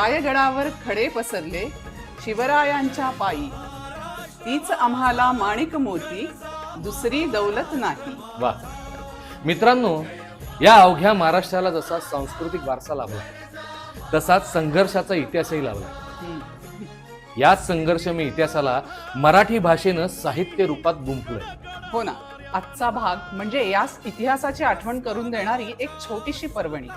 रायगडावर खडे पसरले शिवरायांच्या पायी, तीच आम्हाला माणिक मोती, दुसरी दौलत नाही. वा मित्रांनो, या अवघ्या महाराष्ट्राला जसा सांस्कृतिक वारसा लाभला तसाच संघर्षाचा इतिहासही लाभला. याच संघर्षमय इतिहासाला मराठी भाषेनं साहित्य रूपात गुंफलंय. हो ना, आजचा भाग म्हणजे याच इतिहासाची आठवण करून देणारी एक छोटीशी पर्वणी.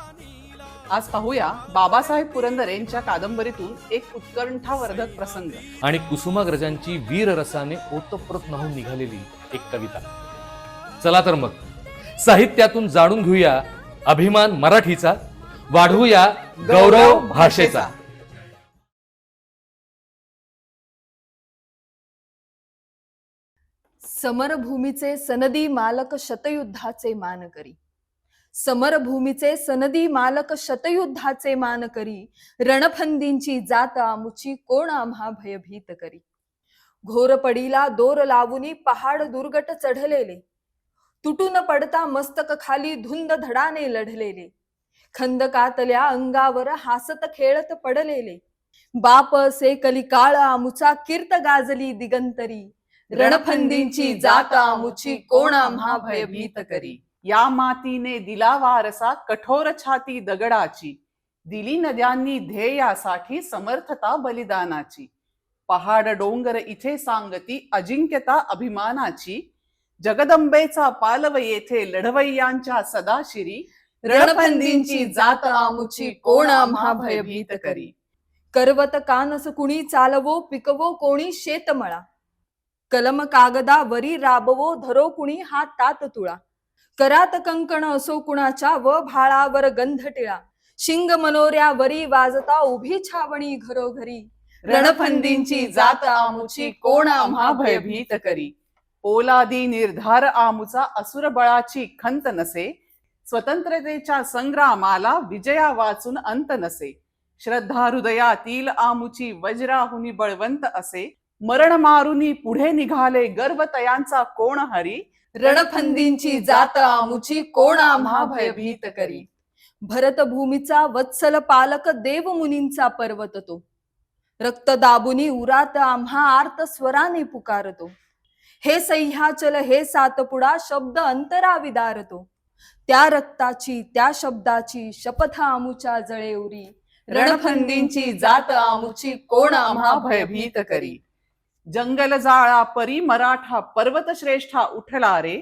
आज पाहूया बाबासाहेब पुरंदरेंच्या कादंबरीतून एक उत्कंठावर्धक प्रसंग आणि कुसुमाग्रजांची वीर रसाने ओतप्रोत न्हाऊन निघालेली एक कविता. चला तर मग साहित्यातून जाणून घेऊया अभिमान मराठीचा, वाढवूया गौरव भाषेचा. समरभूमीचे सनदी मालक शतयुद्धाचे मान करी, समरभूमीचे सनदी मालक शतयुद्धाचे मान करी, रणफंदींची जात आमुची कोण आम्हा भयभीत करी. घोर पडीला दोर लावुनी पहाड दुर्गट चढलेले, तुटून पडता मस्तक खाली धुंद धडाने लढलेले, खंदकातल्या अंगावर हासत खेळत पडलेले, बाप असे कलिकाळ आमुचा कीर्त गाजली दिगंतरी, रणफंदींची जात आमुची कोण आम्हा भयभीत करी. या मातीने दिला वारसा कठोर छाती दगडाची, दिली नद्यांनी ध्येयासाठी समर्थता बलिदानाची. पहाड डोंगर इथे सांगती अजिंक्यता अभिमानाची, जगदंबेचा पालव येथे लढवय्यांच्या सदाशिरी, रणफंदींची जात आमुची कोण आम्हा भयभीत करी. करवत कानस कुणी चालवो पिकवो कोणी शेतमळा, कलम कागदा वरी राबवो धरो कुणी हातात तुळा, करात कंकण असो कुणाच्या व भाळावर गंध टिळा, शिंग मनोऱ्या वरी वाजता उभी छावणी घरोघरी, रणफंदींची जात आमुची कोण आम्हा भयभीत करी. पोलादी निर्धार आमुचा असुर बळाची खंत नसे, स्वतंत्रतेच्या संग्रामाला विजया वाचून अंत नसे. श्रद्धा हृदयातील आमुची वज्राहुनी बळवंत असे, मरण मारुनी पुढे निघाले गर्व तयांचा कोण हरी, रणफंदींची जात आमुची कोण आम्हा भयभीत करी. भरतभूमीचा वत्सल पालक देव मुनींचा पर्वत तो, रक्त दाबुनी उरात आम्हा आर्त स्वराने पुकारतो, हे सह्याचल हे सातपुडा शब्द अंतरा विदारतो, त्या रक्ताची त्या शब्दाची शपथ आमुच्या जळेउरी, रणफंदींची जात आमुची कोण आम्हा भयभीत करी. जंगल जाळा परी मराठा पर्वत श्रेष्ठा उठला रे,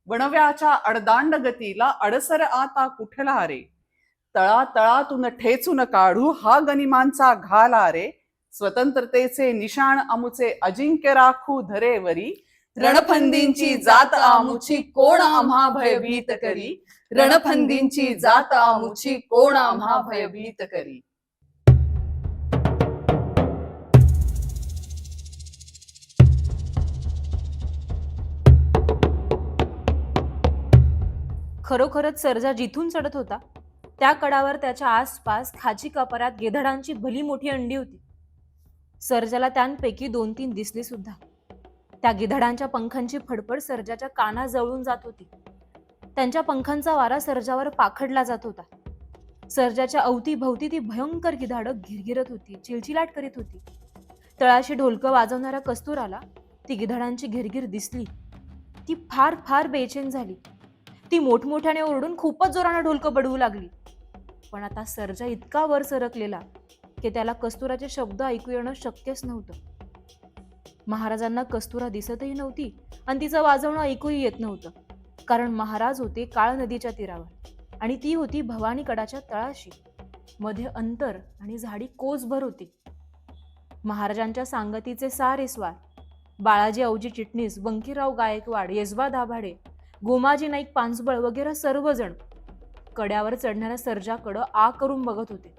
वणव्याच्या अडदांड गतीला अडसर आता कुठला रे, तळातळातून ठेचून काढू हा गनिमांचा घाला रे, स्वतंत्रतेचे निशाण अमुचे अजिंक्य राखू धरेवरी, रणफंदींची जात आमुची कोण आम्हा भयभीत करी, रणफंदींची जात आमुची कोण आम्हा भयभीत करी. खरोखरच सर्जा जिथून चढत होता त्या कडावर त्याच्या आसपास खाची कपारात गेधडांची भली मोठी अंडी होती. सर्जाला त्यांपैकी 2-3 दिसली सुद्धा. त्या गिधडांच्या पंखांची फडफड सर्जाच्या काना जवळून जात होती. त्यांच्या पंखांचा वारा सर्जावर पाखडला जात होता. सर्जाच्या अवतीभवती ती भयंकर गिधाडं गिरगिरत होती, चिलचिलाट करीत होती. तळाशी ढोलकं वाजवणाऱ्या कस्तुराला ती गिधाडांची घिरगिर दिसली. ती फार फार बेचैन झाली. ती मोठमोठ्याने ओरडून खूपच जोराने ढोलकं बडवू लागली. पण आता सर्जा इतका वर सरकलेला की त्याला कस्तुराचे शब्द ऐकू येणं शक्यच नव्हतं. महाराजांना कस्तुरा दिसतही नव्हती आणि तिचं वाजवणं ऐकूही येत नव्हतं, कारण महाराज होते काळ नदीच्या तीरावर आणि ती होती भवानी कडाच्या तळाशी. मध्ये अंतर आणि झाडी कोसभर होती. महाराजांच्या सांगतीचे सारे स्वार, बाळाजी औजी चिटणीस, बंकीराव गायकवाड, येसबा दाभाडे, गोमाजी नाईक पांचबळ वगैरे सर्वजण कड्यावर चढणाऱ्या सर्जाकडं आ करून बघत होते.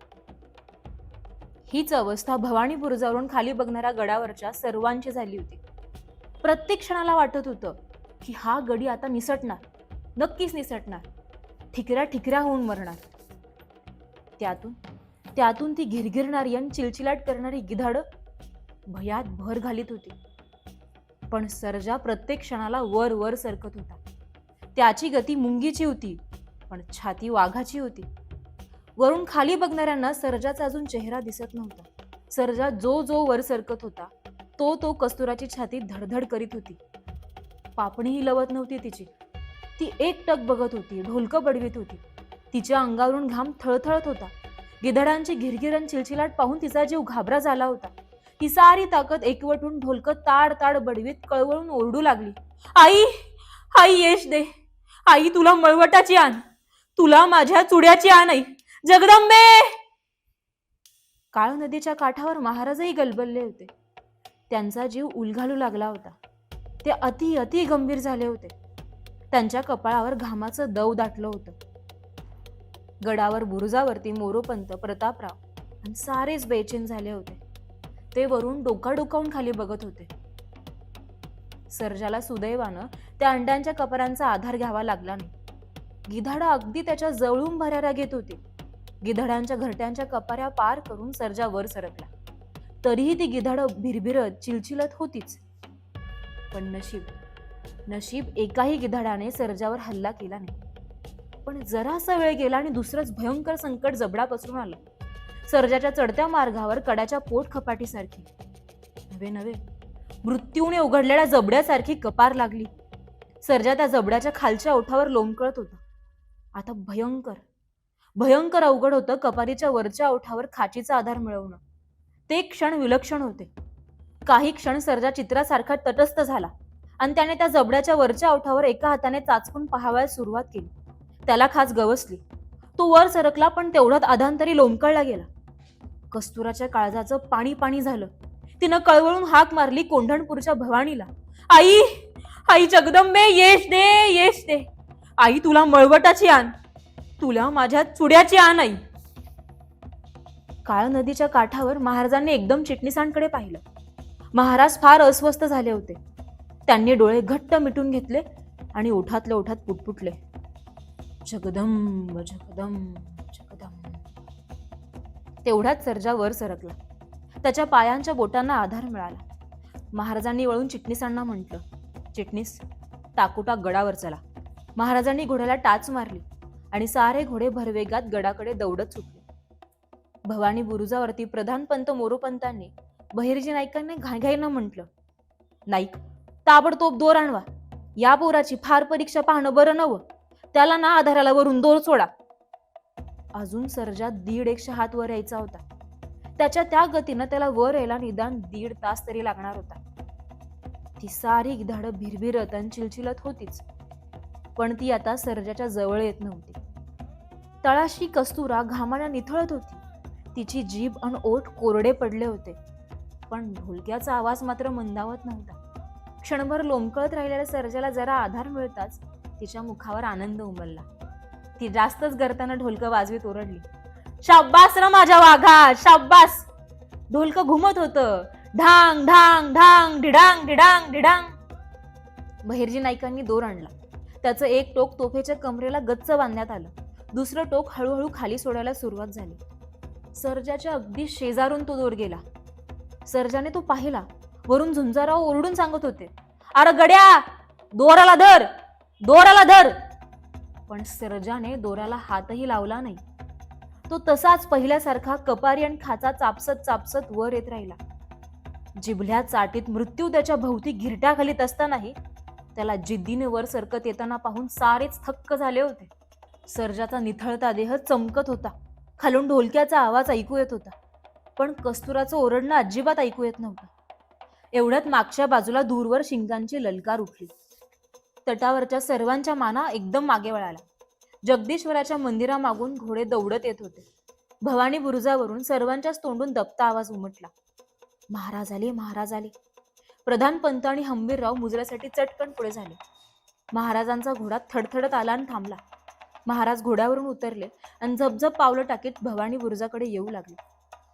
हीच अवस्था भवानी बुरुजावरून खाली बघणाऱ्या गडावरच्या सर्वांची झाली होती. प्रत्येक क्षणाला वाटत होतं की हा गडी आता निसटणार, नक्कीच निसटणार, ठिकऱ्या ठिकऱ्या होऊन मरणार. त्यातून ती घिरघिरणारी आणि चिलचिलाट करणारी गिधाडं भयात भर घालीत होती. पण सर्जा प्रत्येक क्षणाला वर वर सरकत होता. त्याची गती मुंगीची होती, पण छाती वाघाची होती. वरून खाली बघणाऱ्यांना सर्जाचा अजून चेहरा दिसत नव्हता. सर्जा जो जो वर सरकत होता तो कस्तुराची छाती धडधड करीत होती. पापणीही लवत नव्हती तिची. ती एकटक बघत होती, ढोलकं बडवीत होती. तिच्या अंगावरून घाम थळथळत होता. गिधडांची घिरगिरण चिलचिलाट पाहून तिचा जीव घाबरा झाला होता. ती सारी ताकद एकवटून ढोलकं ताड ताड बडवीत कळवळून ओरडू लागली, आई, आई यश दे, आई तुला मळवटाची आण, तुला माझ्या चुड्याची आण, आई जगदंबे. काळ नदीच्या काठावर महाराजही गलबलले होते. त्यांचा जीव उलघालू लागला होता. ते अति अति गंभीर झाले होते. त्यांच्या कपाळावर घामाचं दव दाटलं होतं. गडावर बुरुजावरती मोरोपंत, प्रतापराव आणि सारेच बेचैन झाले होते. ते वरून डोका डोकावून खाली बघत होते. सर्जाला सुदैवानं त्या अंड्यांच्या कपरांचा आधार घ्यावा लागला नाही. गिधाडं अगदी त्याच्या जवळून भराऱ्या घेत होती. गिधाडांच्या घरट्यांच्या कपाऱ्या पार करून सर्जा वर सरकला. तरीही ती गिधाडं भिरभिरत चिलचिलत होतीच. पण नशीब एकाही गिधाडाने सर्जावर हल्ला केला नाही. पण जरासा वेळ गेला आणि दुसरंच भयंकर संकट जबडा पसरून आलं. सर्जाच्या चढत्या मार्गावर कडाच्या पोट खपाटीसारखी नवे मृत्यूने उघडलेल्या जबड्यासारखी कपार लागली. सर्जा त्या जबड्याच्या खालच्या ओठावर लोंबकळत होता. आता भयंकर अवघड होतं कपारीच्या वरच्या ओठावर खाचीचा आधार मिळवणं. ते क्षण विलक्षण होते. काही क्षण सर्जा चित्रासारखा तटस्थ झाला आणि त्याने त्या जबड्याच्या वरच्या ओठावर एका हाताने चाचपून पाहावयास सुरुवात केली. त्याला खाच गवसली. तो वर सरकला, पण तेवढ्यात अधांतरी लोंबकळला गेला. कस्तुराच्या काळजाचं पाणी पाणी झालं. तिनं कळवळून हाक मारली कोंढणपूरच्या भवानीला, आई, आई जगदंबे, यश दे, यश दे, आई तुला मळवटाची आण, तुला माझ्या चुड्याची आण, आई. काळ नदीच्या काठावर महाराजांनी एकदम चिटणीसांकडे पाहिलं. महाराज फार अस्वस्थ झाले होते. त्यांनी डोळे घट्ट मिटून घेतले आणि ओठातल्या ओठात पुटपुटले, जगदंब जगदंब जगदंब. तेवढ्यात सर्जा वर सरकला. त्याच्या पायांच्या बोटांना आधार मिळाला. महाराजांनी वळून चिटणीसांना म्हटलं, चिटणीस, टाकोटाक गडावर चला. महाराजांनी घोड्याला टाच मारली आणि सारे घोडे भरवेगात गडाकडे दौडत सुटले. भवानी बुरुजावरती प्रधानपंत मोरोपंतांनी बहिर्जी नाईकांनी घाईघाईनं म्हटलं, नाईक, ताबडतोब दोर आणवा. या पोराची फार परीक्षा पाहणं बरं नवं. त्याला ना आधाराला वरून दोर सोडा. अजून सर्जा 150 हात वर यायचा होता. त्याच्या त्या गतीनं त्याला वर यायला निदान 1.5 तास तरी लागणार होता. ती सारी गिधाडं भिरभिरत आणि चिलचिलत होतीच, पण ती आता सर्जाच्या जवळ येत नव्हती. तळाशी कस्तुरा घामानं निथळत होती. तिची जीभ आणि ओठ कोरडे पडले होते, पण ढोलक्याचा आवाज मात्र मंदावत नव्हता. क्षणभर लोंबकळत राहिलेल्या सर्जाला जरा आधार मिळताच तिच्या मुखावर आनंद उमलला. ती जास्तच गरताना ढोलकं वाजवीत ओरडली, शाब्बास र माझ्या वाघा, शाब्बास. ढोलकं घुमत होतं, ढांग ढांग ढांग, ढिडांग ढिडांग ढिडांग. बहिर्जी नाईकांनी दोर आणला. त्याचं एक टोक तोफेच्या कमरेला गच्च बांधण्यात आलं. दुसरं टोक हळूहळू खाली सोडायला सुरुवात झाली. सर्जाच्या अगदी शेजारून तो दोर गेला. सर्जाने तो पाहिला. वरून झुंजाराव ओरडून सांगत होते, अरे गड्या, दोराला धर, दोराला धर. पण सर्जाने दोराला हातही लावला नाही. तो तसाच पहिल्यासारखा कपारी आणि खाचा चापसत चापसत वर येत राहिला. जिभल्या चाटीत मृत्यू त्याच्या भोवती घिरट्या घालीत असतानाही त्याला जिद्दीने वर सरकत येताना पाहून सारेच थक्क झाले होते. सर्जाचा निथळता देह चमकत होता. खालून ढोलक्याचा आवाज ऐकू येत होता, पण कस्तुराचं ओरडणं अजिबात ऐकू येत नव्हतं. एवढ्यात मागच्या बाजूला दूरवर शिंगांची ललकार उठली. तटावरच्या सर्वांच्या माना एकदम मागे वळाला. जगदीश्वराच्या मंदिरामागून घोडे दौडत येत होते. भवानी बुरुजावरून सर्वांच्याच तोंडून दबता आवाज उमटला, महाराज आले, महाराज आले. प्रधानपंत आणि हंबीरराव मुजऱ्यासाठी चटकन पुढे झाले. महाराजांचा घोडा थडथडत आला आणि थांबला. महाराज घोड्यावरून उतरले आणि झपझप पावलं टाकीत भवानी बुरुजाकडे येऊ लागले.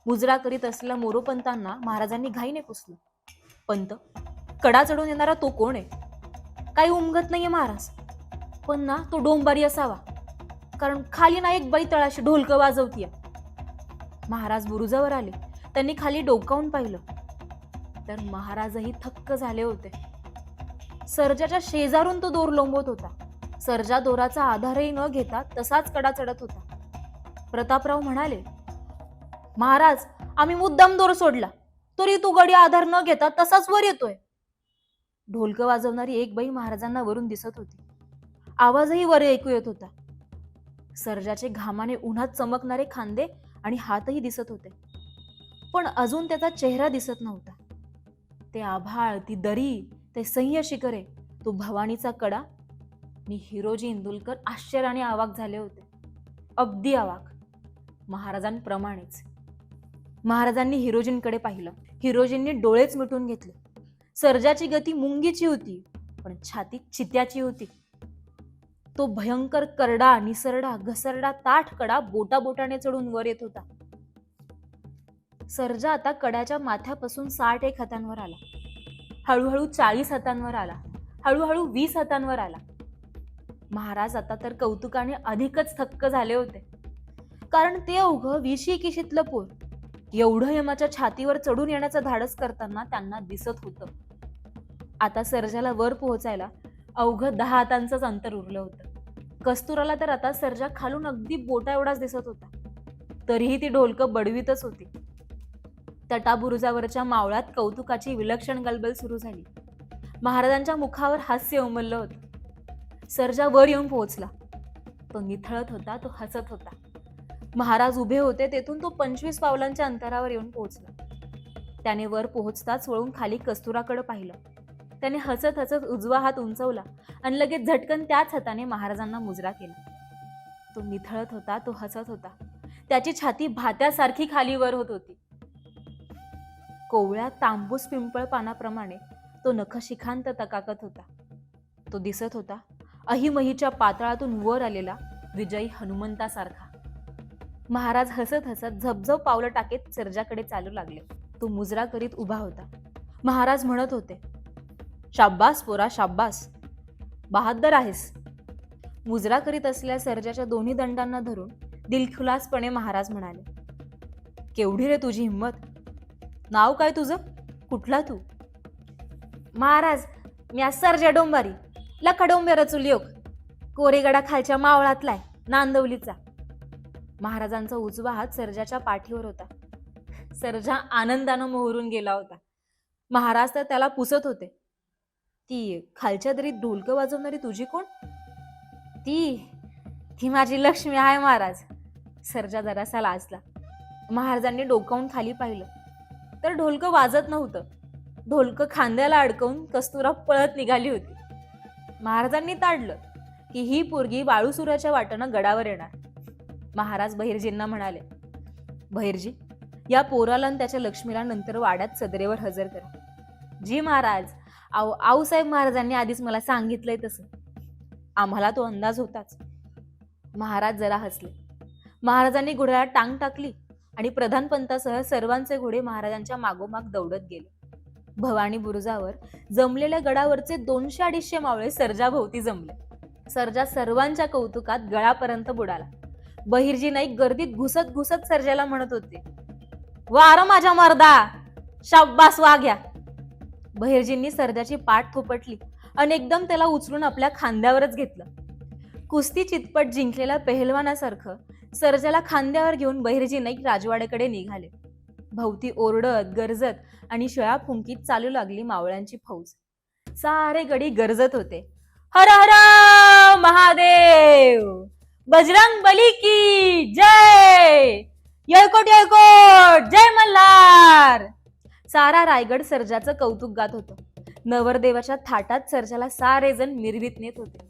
मुजरा करीत असलेल्या मोरोपंतांना महाराजांनी घाईने पुसलं, पंत, कडा चढून येणारा तो कोण आहे? काही उमगत नाहीये महाराज, पण ना तो डोंबारी असावा, कारण खाली ना एक बाई तळाशी ढोलकं वाजवतीये. महाराज बुरुजावर आले. त्यांनी खाली डोकावून पाहिलं तर महाराजही थक्क झाले होते. सर्जाच्या शेजारून तो दोर लोंबत होता. सर्जा दोराचा आधारही न घेता तसाच कडा चढत होता. प्रतापराव म्हणाले, महाराज, आम्ही मुद्दाम दोर सोडला, तरी तू गडी आधार न घेता तसाच वर येतोय. ढोलक वाजवणारी एक बाई महाराजांना वरून दिसत होती. आवाजही वर ऐकू येत होता. सर्जाचे घामाने उन्हात चमकणारे खांदे आणि हातही दिसत होते, पण अजून त्याचा चेहरा दिसत नव्हता. ते आभाळ, ती दरी, ते सह्य शिखरे, तो भवानीचा कडा आणि हिरोजी इंदुलकर आश्चर्याने अवाक झाले होते. अगदी अवाक, महाराजांप्रमाणेच. महाराजांनी हिरोजींकडे पाहिलं. हिरोजींनी डोळेच मिटून घेतले. सर्जाची गती मुंगीची होती, पण छाती चित्याची होती. तो भयंकर करडा, निसरडा, घसरडा, ताठ कडा बोटाने चढून वर येत होता. सर्जा आता कड्याच्या माथ्यापासून 61 हातांवर आला. हळूहळू 40 हातांवर आला. हळूहळू 20 हातांवर आला. महाराज आता तर कौतुकाने अधिकच थक्क झाले होते, कारण ते अवघं 20-21 पोर एवढं यमाच्या छातीवर चढून येण्याचं धाडस करताना त्यांना दिसत होतं. आता सर्जाला वर पोहोचायला अवघं 10 हातांचंच अंतर उरलं होतं. कस्तुराला तर आता सर्जा खालून अगदी बोटा एवढाच दिसत होता. तरीही ती ढोलकं बडवीतच होती. तटाबुरुजावरच्या मावळात कौतुकाची विलक्षण गलबल सुरू झाली. महाराजांच्या मुखावर हास्य उमललं होतं. सर्जा वर येऊन पोहोचला. तो निथळत होता, तो हसत होता. महाराज उभे होते तेथून तो 25 पावलांच्या अंतरावर येऊन पोहोचला. त्याने वर पोहोचताच वळून खाली कस्तुराकडे पाहिलं. त्याने हसत हसत उजवा हात उंचवला आणि लगेच झटकन त्याच हाताने महाराजांना मुजरा केला. तो निथळत होता, तो हसत होता. त्याची छाती भात्यासारखी खाली वर होत होती. कोवळ्या तांबूस पिंपळ पानाप्रमाणे तो नखशिखांत तकाकत होता. तो दिसत होता अहिमहीच्या पातळातून वर आलेला विजयी हनुमंतासारखा. महाराज हसत हसत झपझप पावलं टाकीत सर्जाकडे चालू लागले. तो मुजरा करीत उभा होता. महाराज म्हणत होते, शाब्बास पोरा, शाब्बास, बहादर आहेस. मुजरा करीत असलेल्या सर्जाच्या दोन्ही दंडांना धरून दिलखुलासपणे महाराज म्हणाले, केवढी रे तुझी हिंमत. नाव काय तुझं, कुठला तू. महाराज, मी सर्जा डोंबारी, लखडोंबे रचुलियोग, कोरेगडा खालच्या मावळातलाय, नांदवलीचा. महाराजांचा उजवा हात सर्जाच्या पाठीवर होता. सर्जा आनंदानं मोहरून गेला होता. महाराज तर त्याला पुसत होते. ती खालच्या दरीत ढोलक वाजवणारी तुझी कोण. ती माझी लक्ष्मी आहे महाराज. सर्जा जरासा लाजला. महाराजांनी डोकावून खाली पाहिलं तर ढोलक वाजत नव्हतं. ढोलक खांद्याला अडकवून कस्तुरा पळत निघाली होती. महाराजांनी ताडलं की ही पोरगी वाळूसुराच्या वाटेनं गडावर येणार. महाराज बहिर्जींना म्हणाले, बहिर्जी, या पोराला आणि त्याच्या लक्ष्मीला नंतर वाड्यात सदरेवर हजर करा. जी महाराज. आऊसाहेब महाराजांनी आधीच मला सांगितलंय तसं. आम्हाला तो अंदाज होताच. महाराज जरा हसले. महाराजांनी घोड्याला टांग टाकली आणि प्रधान पंतासह सर्वांचे घोडे महाराजांच्या मागोमाग दौडत गेले. भवानी बुरुजावर जमलेल्या गडावरचे 200-250 मावळे सर्जाभोवती जमले. सर्जा सर्वांच्या कौतुकात गळापर्यंत बुडाला. बहिर्जी नाईक गर्दीत घुसत घुसत सर्जाला म्हणत होते, वार माझ्या मर्दा, शाब्बास वाघ्या. बहिर्जींनी सर्जाची पाठ थोपटली आणि एकदम त्याला उचलून आपल्या खांद्यावरच घेतलं. कुस्ती चितपट जिंकलेल्या पेहलवानासारखं सर्जाला खांद्यावर घेऊन बहिर्जी नाईक राजवाड्याकडे निघाले. भोवती ओरडत गरजत आणि शिळा फुंकीत चालू लागली मावळ्यांची फौज. सारे गडी गरजत होते, हर हर महादेव, बजरंग बली की जय, येळकोट येळकोट, जय मल्हार. सारा रायगड सर्जाचं कौतुक गात होतं. नवरदेवाच्या थाटात सर्जाला सारे जण मिरवीत नेत होते.